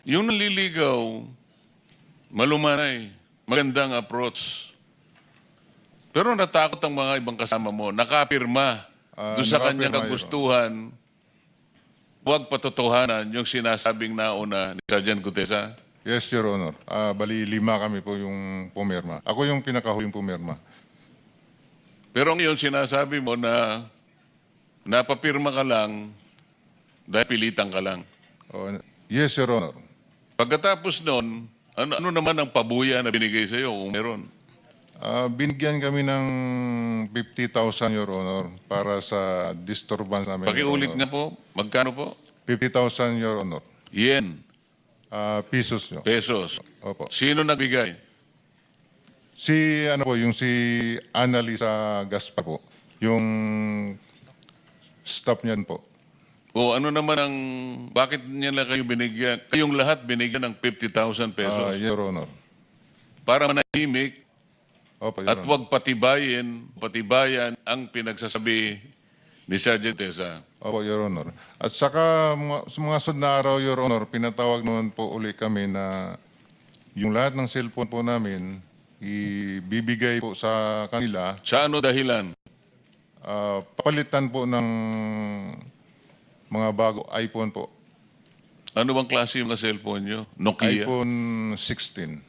Yung nanliligaw, malumanay, magandang approach. Pero natakot ang mga ibang kasama mo, nakapirma doon sa kanyang Nakapirma, Your Honor. kagustuhan, huwag patotohanan yung sinasabing nauna ni Sergeant Gutesa. Yes, Your Honor. Bali, 5 kami po yung pumirma. Ako yung pinakahuling pumirma. Pero ngayon sinasabi mo na napapirma ka lang dahil pilitan ka lang. Yes, Your Honor. Pagkatapos nun, ano naman ang pabuya na binigay sa iyo kung meron? Binigyan kami ng 50,000, Your Honor, para sa disturbance namin. Your Pakiulit Honor. nga po, magkano po? 50,000, Your Honor. Yen, Pesos, Your. pesos. Opo. Sino nagbigay? Yung si Annalisa Gaspar po. Yung staff niyan po. O ano naman ang, bakit niya lang kayo binigyan? Kayong lahat binigyan ng 50,000 pesos Your Honor. para manahimik Opo, Your at Honor. huwag patibayan ang pinagsasabi ni Sergeant Tesa. Opo, Your Honor. At saka sa mga sunod na araw, Your Honor, pinatawag naman po uli kami na yung lahat ng cellphone po namin ibibigay po sa kanila. Sa ano dahilan? Papalitan po ng mga bago iPhone po. Ano bang klase yung mga cellphone nyo? Nokia? iPhone 16.